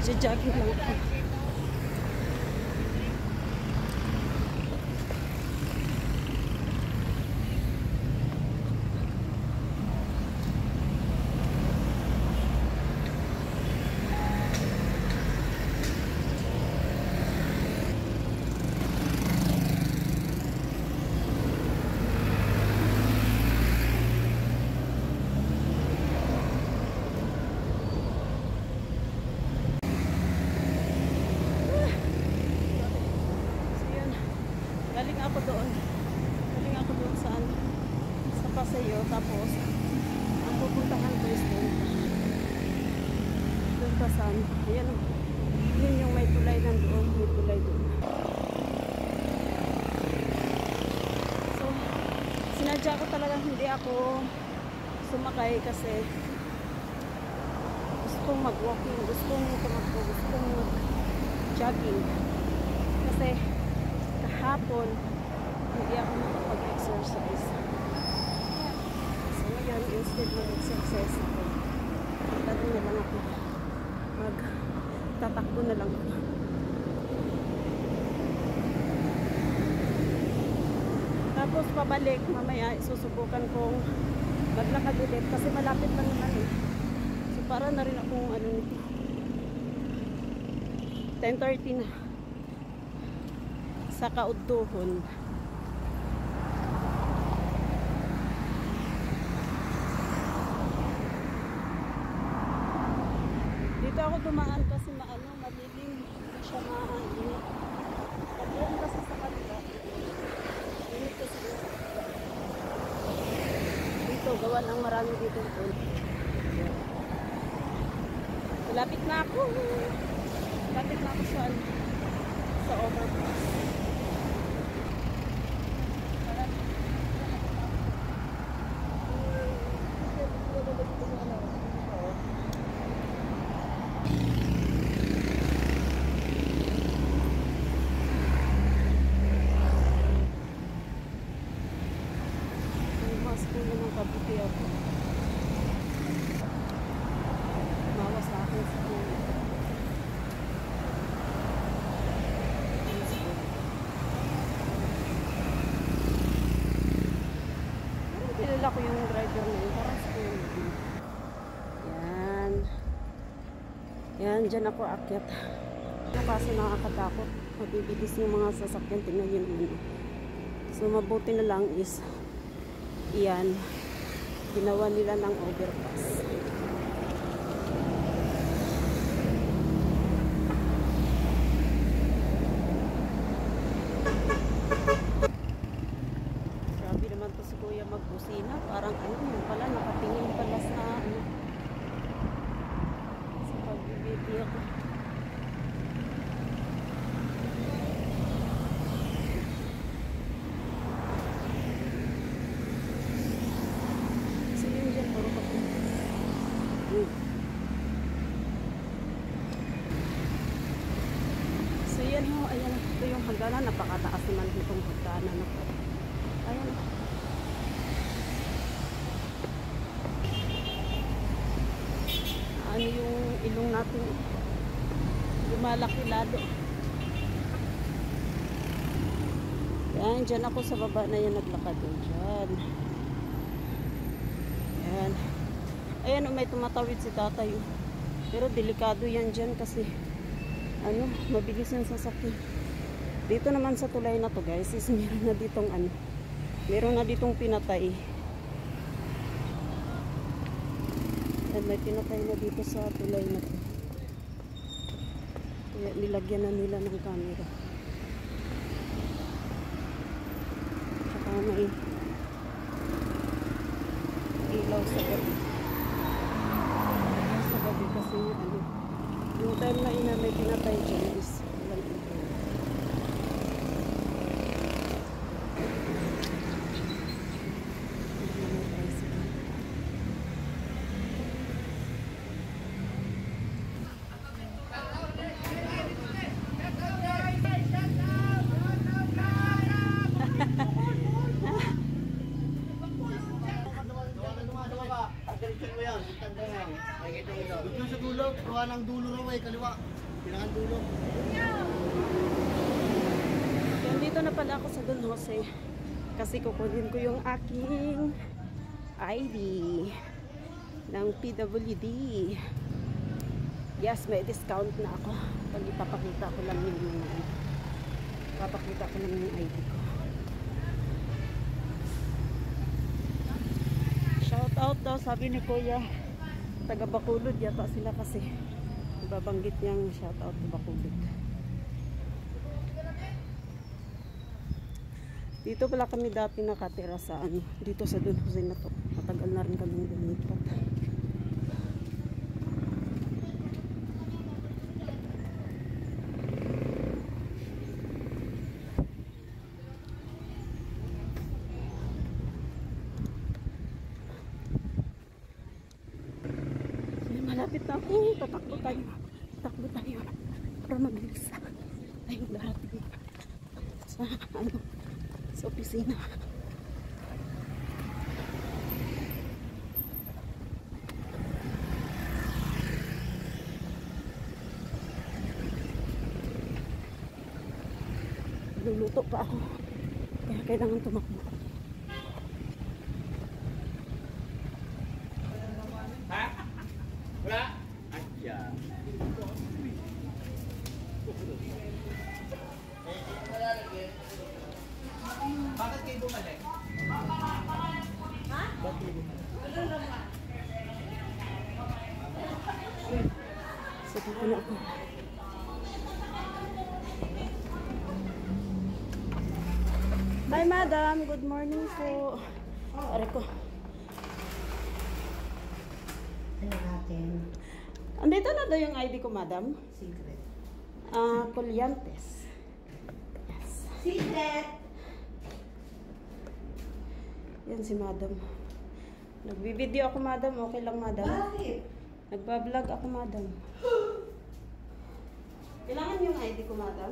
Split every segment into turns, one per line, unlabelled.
Nagja-jogging lang ako. Galing ako doon sa Paseo, tapos ang pupuntahan ko is doon pa saan, ayan, yun yung may tulay nandoon, may tulay doon. So sinadya ko talaga hindi ako sumakay kasi gustong mag-walking, gustong tumakbo, gustong mag-jogging kasi kahapon hindi ako makapag-exercise. So ngayon, instead mag-exercise ako, lalo na lang ako magtatakbo na lang ako. Tapos pabalik, mamaya susubukan kong maglakad ulit kasi malapit lang naman eh. So para na rin akong ano nito, 10:30 na sa Kaudtuhon. Dito ako dumaan kasi madilim, hindi siya mainit. Pagyan kasi sa kanila, init kasi dito, gawa ng marami dito. Malapit na ako sa overpass. Mas kulo ng kabuti ako. Mawa sa akin sa kulo. Kilala ko yung driver na yun. Parang school. Yan, dyan ako akyat. Kaso nakakatakot. Mabibilis yung mga sasakyan. Tingnan yun naman. So mabuti na lang is yan, ginawa nila ng overpass. Grabe naman to si Kuya magbusina. Parang ano yun pala, nakatingin pala sa pagbibiti ako. So yun dyan, puro papunta. So yan ho, ayan, ito yung hagdanan. Napakataas naman itong hagdanan. Ayan. Ano yung ilong natin? Lumalaki lalo. Yan, dyan ako sa baba na yan naglakad. Dyan. Ayan. Ayan, may tumatawid si tatay. Pero delikado yan dyan kasi ano, mabilis yung sasakyan. Dito naman sa tulay na to guys, is meron na ditong ano, meron na ditong pinatay. At may pinatay na dito sa tulay na to. Kaya nilagyan na nila ng camera. Tsaka may ilaw sa gabi. Sa gabi kasi ano, yung time na ina may pinatay dyan is walang ilaw.
Dito sa dulo, gawa ng dulo raw ay kaliwa.
Don Jose. Kasi kukunin ko yung aking ID ng PWD. Yes, may discount na ako. Pag ipapakita ko lang yung ID ko. Shout out daw, sabi ni Kuya. Taga Bacolod yata sila kasi. Babanggit niyang shout out to Bacolod. Dito pala kami dati nakatira sa dito sa Don Jose na to. Matagal na rin kami lumipat. Malapit na ako. Tatakbo tayo. Tatakbo tayo. Para mabilis tayong darating sa opisina. Luluto pa ako. Kaya kailangan tumakbo.
Wala? Asya. Bakit kayo bumalik? Ha? Bakit kayo bumalik?
Sabi ko na ako. Hi madam, good morning po. Are ko.
Ano natin?
Andito na daw yung ID ko, madam.
Secret.
Colliantes. Yes.
Secret!
Yan si madam. Nagbibideo ako, madam. Okay lang, madam.
Bakit?
Nagbablog ako, madam. Kailangan yung ID ko, madam.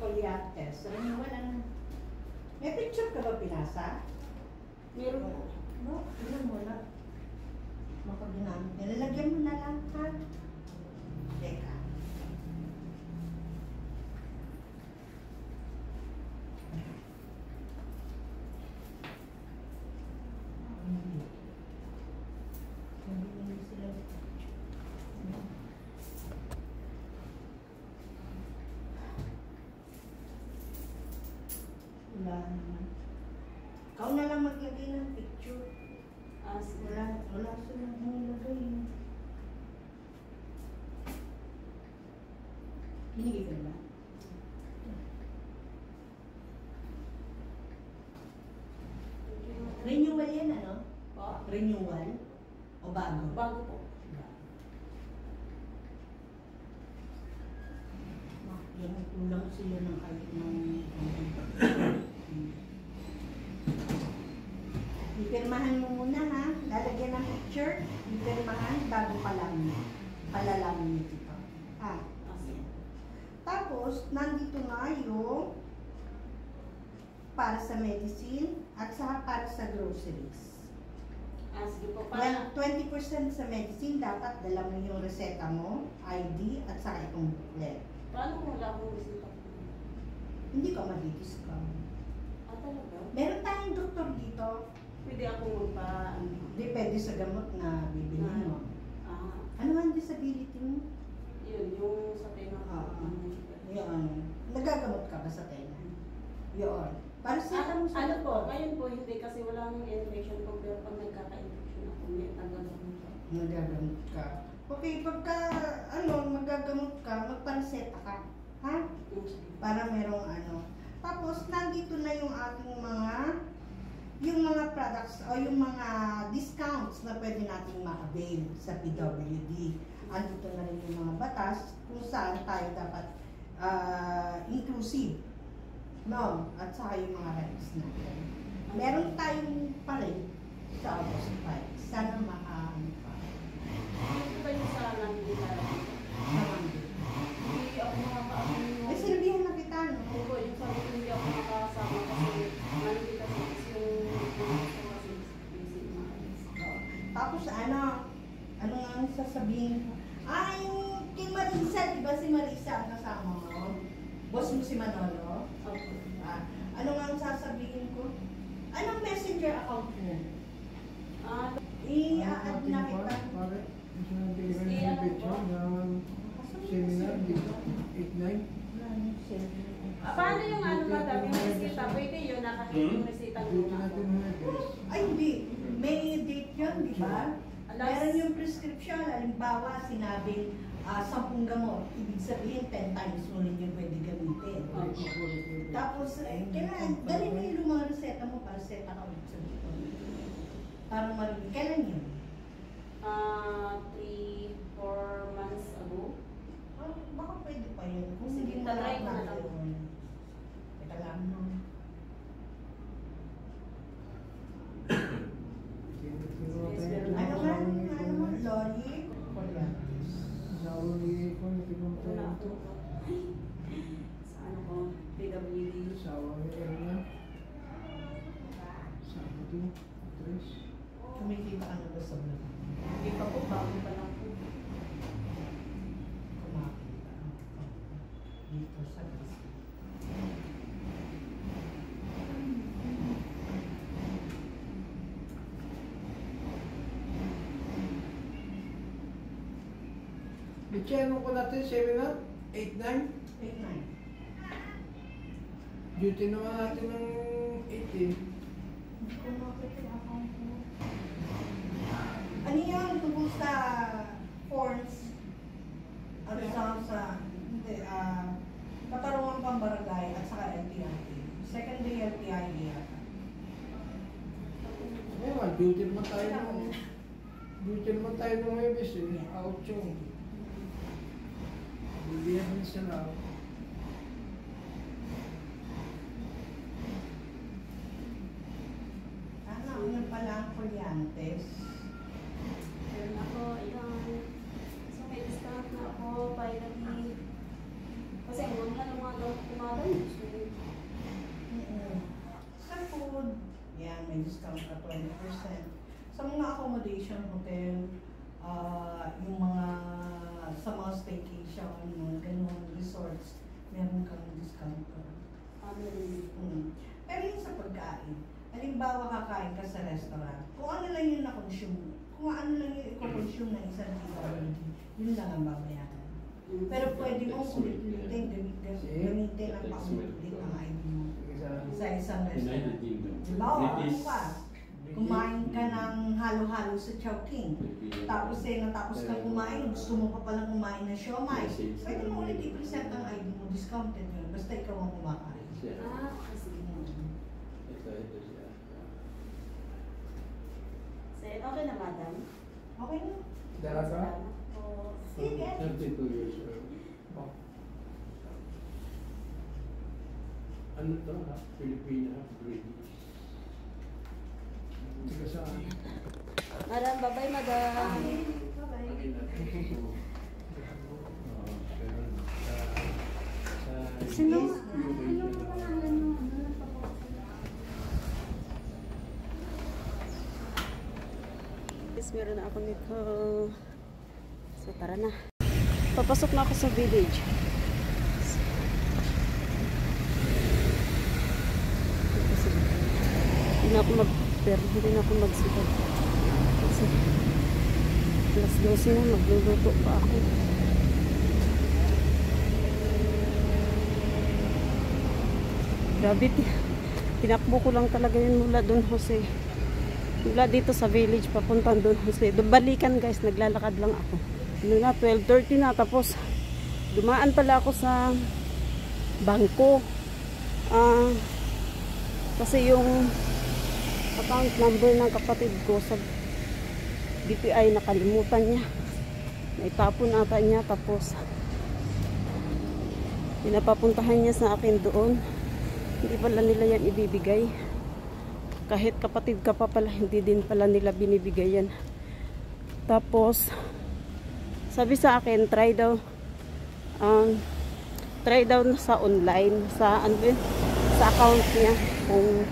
Colliantes. Ano wala na? May picture ka ba pinasa?
Meron po.
No, ilan mo na. Makaginamit. Nilalagyan mo na lang, ha? Teka. Hindi sila picture. Wala naman. Ikaw na lang maglagay ng picture. Wala silang nilagay. Hinigil ka ba? Renewal yan, ano? Renewal? O bago?
Bago po.
Yan, kulang sila ng kahit ng... Ipirmahan mo muna, ha? Lalagyan ng picture. Ipirmahan bago palalamin ito. Ha? Tapos, nandito nga yung para sa medicine at saka para sa groceries.
Sige po.
Well, 20% sa medicine, dapat dala mo yung reseta mo, ID, at saka itong booklet.
Paano kung wala akong resita?
Hindi ka madidiscount.
Talaga?
Meron tayong doktor dito.
Pwede akong
Depende sa gamot na bibili mo. Ano ang disability mo?
Yun, yung sa tenga ko.
Yun. Nagagamot ka ba sa tenga? Yun. Para sa
ano po, ngayon po hindi kasi walang infection po, pero pag nagkaka-infection ako, may nagagamot ko.
Nagagamot ka. Okay, pagka magagamot ka, magpanseta ka. Ha? Para merong Tapos, nandito na yung ating mga products o yung mga discounts na pwede nating ma-avail sa PWD. Andito na rin yung mga batas kung saan tayo dapat inclusive. No? At saka yung mga rights natin. Meron tayong pa rin sa August 5. Sana makaano pa.
Ano ba yung sa London talaga? Hindi ako makakaano.
Ay, sinabihan na kita, no?
Oo, yung sabi ko hindi ako makakasama kasi London kasi yung
Tapos ano nga ang sasabihin? Ay, kay Marisa, di ba si Marisa ang kasama mo? Boss mo si Manolo?
Okay.
Ano nga ang sasabihin ko? Anong messenger account mo? I-add na kita.
Pare, gusto nang bigyan ng picture ng seminar dito, 8-9.
Paano yung ano madam, yung resita? Pwede yun, nakakita yung resita
Dito
muna
natin
ako.
mga
Ay, hindi. May date yun, di ba? Meron yung prescription, halimbawa, sinabing 10 gamot. Ibig sabihin, 10 times mo rin yung pwede gamitin. Tapos, kailangan, dali mo yung lumang reseta mo para set ka ulit sa dito. Para marinig. Kailan yun?
3-4 months ago.
Baka pwede pa yun. Kung
Sige,
hindi mo
tatry ko na
na
lang.
yun. Teka lang. Ano nga? Ano mo? Loli? Coriantes.
Sawa ni ko, natigong
Wala
tayo
ako.
ito.
Sa ano ko, PWD.
Sawa ni Erna. Sawa din, 3.
Kumikita ka na ba sa vlog?
Hindi pa po, bago pa lang po.
Kumakita. Dito sa list.
Bicheno ko natin seminar, 8-9.
8-9.
Duty naman natin ng 18.
Hindi ko makita yung account mo. Ano yan? Tungkol sa forms? Ano sa hindi, katarungan pambarangay at saka LTI. Second day LTI yata.
Ngayon, duty naman tayo ng Webes eh. Out yung. Bibigyan din sila.
Yun pala ang Coriantes.
Meron ako, ayan. So may discount na ako, finally. Kasi ang mga gamot kumagal.
Sa food, yan, may discount ka 20%. Sa mga accommodation, hotel, yung mga, sa mga staycation, mga ganun, resorts, meron kang discount ka. Pero yung sa pagkain, halimbawa kakain ka sa restaurant, kung ano lang yung na-consume, kung ano lang yung i-consume ng isang PWD, yun lang ang babayaran. Pero pwede mong ulit-ulitin, gamitin ang paulit-ulit ang ID mo sa isang restaurant. Halimbawa, ano pa? Kumain ka ng halo-halo sa Chowking. Tapos natapos kang kumain, gusto mo pa palang kumain ng siomai. Pwede mo ulit i-present ang ID mo, discounted yun, basta ikaw ang kumakain.
Kasi
Ito siya.
okay na madam.
Okay na?
Dalaga?
Salamat po.
Sige.
32 years old.
Oh.
Ano to? Filipina, British.
Tiga saan?
Madam, bye-bye madam.
Bye-bye.
Okay na. Pero sa
Sino? Yes, meron na ako nito. So, tara na. Papasok na ako sa village. Hindi na ako hindi na ako magsikap. Kasi, alas 12 na, magluluto pa ako. Grabe, tinakbo ko lang talaga yun mula doon, Jose. Mula dito sa village, papuntan doon, Jose. Balikan guys, naglalakad lang ako. Ano na, 12:30 na, tapos dumaan pala ako sa bangko. Kasi yung account number ng kapatid ko sa BPI, nakalimutan niya. Naitapon ata niya, tapos pinapapuntahan niya sa akin doon. Hindi pala nila yan ibibigay. Kahit kapatid ka pa pala, hindi din pala nila binibigay yan. Tapos, sabi sa akin, try daw sa online, sa account niya, kung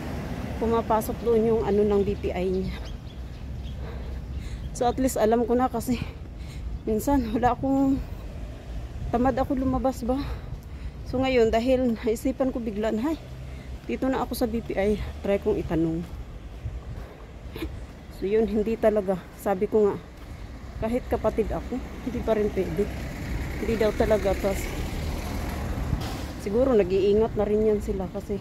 pumapasok doon yung ano ng BPI niya. So at least alam ko na kasi Minsan, wala akong tamad ako lumabas ba. So ngayon, dahil naisipan ko biglaan, hay, dito na ako sa BPI, try kong itanong. So yun, hindi talaga. Sabi ko nga, kahit kapatid ako, hindi pa rin pwede. Hindi daw talaga. Tas, siguro nag-iingat na rin yan sila kasi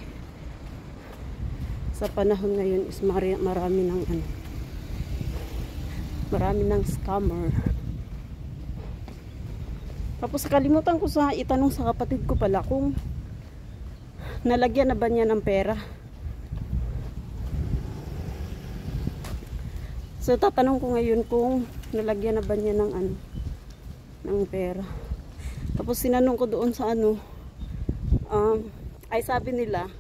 sa panahon ngayon is marami ng ano, marami ng scammer. Tapos kalimutan ko sa itanong sa kapatid ko pala kung nalagyan na ba niya ng pera. So tatanong ko ngayon kung nalagyan na ba niya ng ano, ng pera. Tapos sinanong ko doon sa ano, ay sabi nila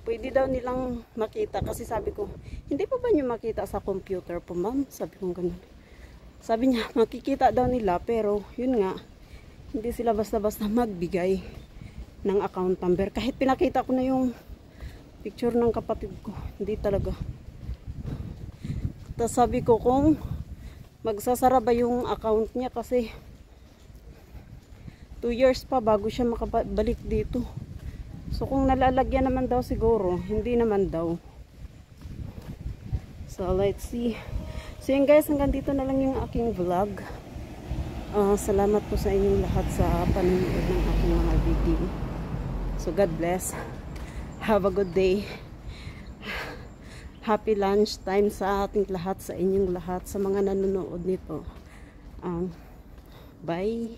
pwede daw nilang makita kasi sabi ko, hindi pa ba niyo makita sa computer po ma'am? Sabi ko ganun. Sabi niya makikita daw nila pero yun nga, hindi sila basta-basta magbigay ng account number. Kahit pinakita ko na yung picture ng kapatid ko, hindi talaga. Tapos sabi ko kung magsasara ba yung account niya kasi 2 years pa bago siya makabalik dito. So kung nalalagyan naman daw siguro, hindi naman daw. So let's see. So yun guys, hanggang dito na lang yung aking vlog. Salamat po sa inyong lahat sa panonood ng aking mga video. So God bless. Have a good day. Happy lunch time sa ating lahat, sa inyong lahat, sa mga nanonood nito. Bye.